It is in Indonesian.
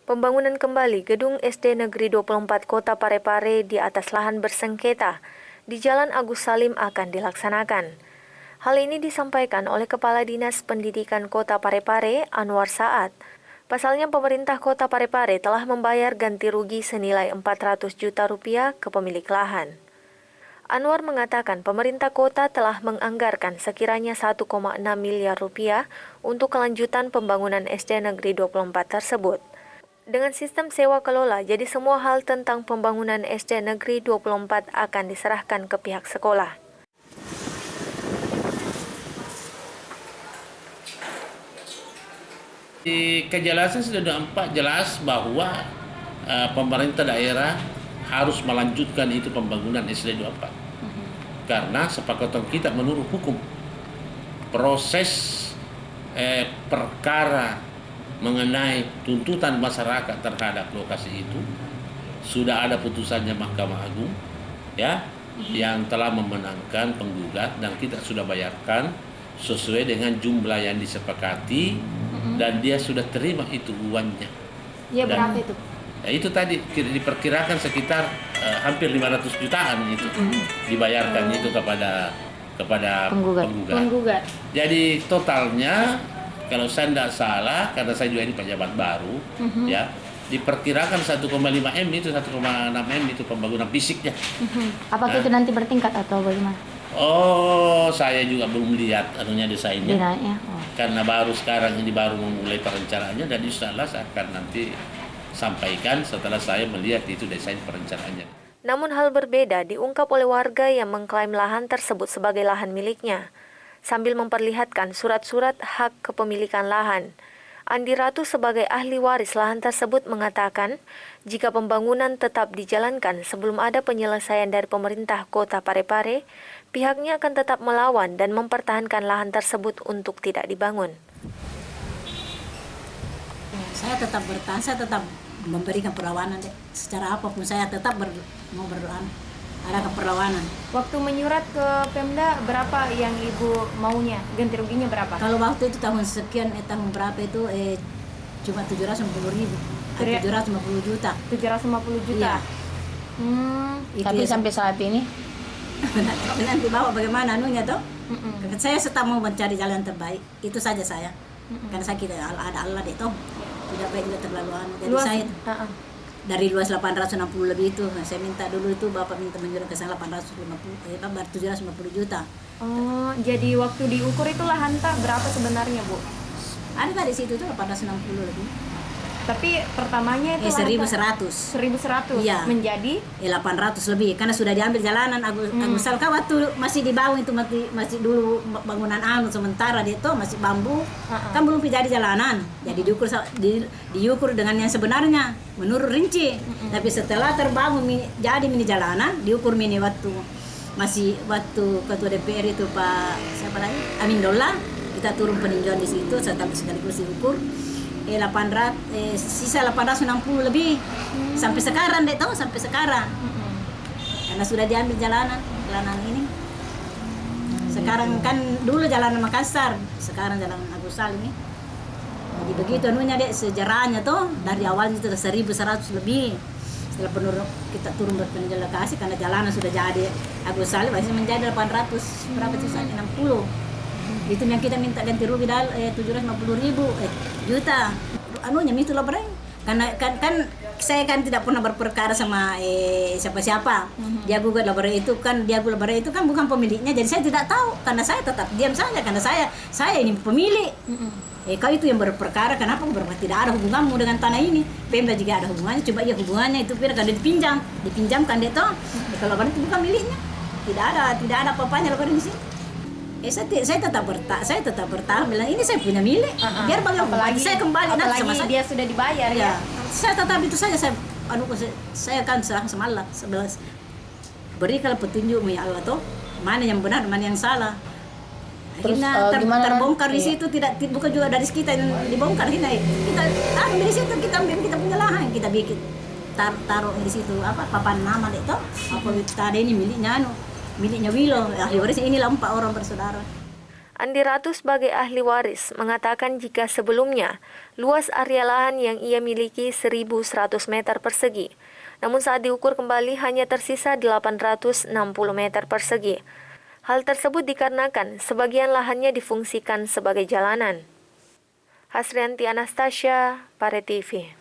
Pembangunan kembali Gedung SD Negeri 24 Kota Parepare di atas lahan bersengketa di Jalan Agus Salim akan dilaksanakan. Hal ini disampaikan oleh Kepala Dinas Pendidikan Kota Parepare, Anwar Saad. Pasalnya pemerintah Kota Parepare telah membayar ganti rugi senilai 400 juta rupiah ke pemilik lahan. Anwar mengatakan pemerintah kota telah menganggarkan sekiranya 1,6 miliar rupiah untuk kelanjutan pembangunan SD Negeri 24 tersebut. Dengan sistem sewa kelola, jadi semua hal tentang pembangunan SD Negeri 24 akan diserahkan ke pihak sekolah. Di kejelasan sudah nampak jelas bahwa pemerintah daerah harus melanjutkan itu pembangunan SD 24. Karena sepakatan kita menurut hukum proses perkara mengenai tuntutan masyarakat terhadap lokasi itu sudah ada putusannya Mahkamah Agung ya yang telah memenangkan penggugat dan kita sudah bayarkan sesuai dengan jumlah yang disepakati dan dia sudah terima itu uangnya. Ya, berapa itu? Ya, itu tadi diperkirakan sekitar hampir 500 jutaan itu dibayarkan itu kepada penggugat. Jadi totalnya kalau saya tidak salah, karena saya juga ini pejabat baru, ya diperkirakan 1,5 M itu 1,6 M itu pembangunan fisiknya. Apakah itu nanti bertingkat atau bagaimana? Oh, saya juga belum lihat anunya desainnya. Oh. Karena baru sekarang ini baru memulai perencanaannya dan insyaallah saya akan nanti sampaikan setelah saya melihat itu desain perencanaannya. Namun hal berbeda diungkap oleh warga yang mengklaim lahan tersebut sebagai lahan miliknya, sambil memperlihatkan surat-surat hak kepemilikan lahan. Andi Ratu sebagai ahli waris lahan tersebut mengatakan, jika pembangunan tetap dijalankan sebelum ada penyelesaian dari pemerintah Kota Parepare, pihaknya akan tetap melawan dan mempertahankan lahan tersebut untuk tidak dibangun. Saya tetap bertahan, saya tetap memberikan perlawanan deh. Secara apapun saya tetap mau berdoa. Ada perlawanan. Waktu menyurat ke Pemda, berapa yang Ibu maunya? Ganti ruginya berapa? Kalau waktu itu tahun sekian, tahun berapa itu cuma 750.000. 750 juta. 750 juta? Iya. Tapi sampai saat ini? Nanti bawa bagaimana anunya toh? Saya tetap mau mencari jalan terbaik. Itu saja saya. Karena saya kita ada Allah deh toh. Tidak baik juga terlalu anu. Jadi Luas, saya dari luas 860 lebih itu, saya minta dulu itu Bapak minta menyurat ke saya 750 juta. Oh, jadi waktu diukur itu lahan berapa sebenarnya, Bu? Ada di situ tuh 860 lebih. Tapi pertamanya itu 1.100. 1.100 Iya. menjadi 800 lebih karena sudah diambil jalanan Agus Salka waktu masih dibangun itu masih dulu bangunan anu sementara dia tuh masih bambu kan belum jadi jalanan jadi diukur dengan yang sebenarnya menurut rinci tapi setelah terbangun jadi mini jalanan diukur mini waktu ketua DPR itu Pak siapa lagi Amin Dolla kita turun peninjauan di situ sekaligus diukur 800 sisa 860 lebih sampai sekarang deh tahu sampai sekarang karena sudah diambil jalanan ini sekarang kan dulu jalanan Makassar sekarang jalan Agus Salim ini jadi begitu anunya deh sejarahnya tuh dari awalnya itu 1.100 lebih setelah kita turun berpeninjauan lokasi karena jalanan sudah jadi Agus Salim masih menjadi 800 berapa sih 60 itu yang kita minta ganti rugi 750.000 juta anunya itu lah bereng karena kan saya kan tidak pernah berperkara sama siapa-siapa dia gugat labora itu kan bukan pemiliknya jadi saya tidak tahu karena saya tetap diam saja karena saya ini pemilik kau itu yang berperkara kenapa tidak ada hubunganmu dengan tanah ini Pemda juga ada hubungannya coba ya hubungannya itu kan dipinjamkan dia toh kalau labora itu bukan miliknya tidak ada apa-apanya labora di sini saya tetap bertahan bilang ini saya punya milik biar bagaimana saya kembali nanti sama saya dia sudah dibayar ya. Saya tetap itu saja saya akan serahkan sama Allah 11 berikanlah petunjukmu ya Allah toh mana yang benar mana yang salah akhirnya terbongkar di situ bukan juga dari kita yang dibongkar kita ambil di situ kita punya lahan kita bikin taruh di situ papan nama itu apa kita ada ini miliknya Wilo, akhirnya inilah 4 orang bersaudara. Andi Ratu sebagai ahli waris mengatakan jika sebelumnya luas area lahan yang ia miliki 1.100 meter persegi, namun saat diukur kembali hanya tersisa 860 meter persegi. Hal tersebut dikarenakan sebagian lahannya difungsikan sebagai jalanan. Hasrianti Anastasia, Pare TV.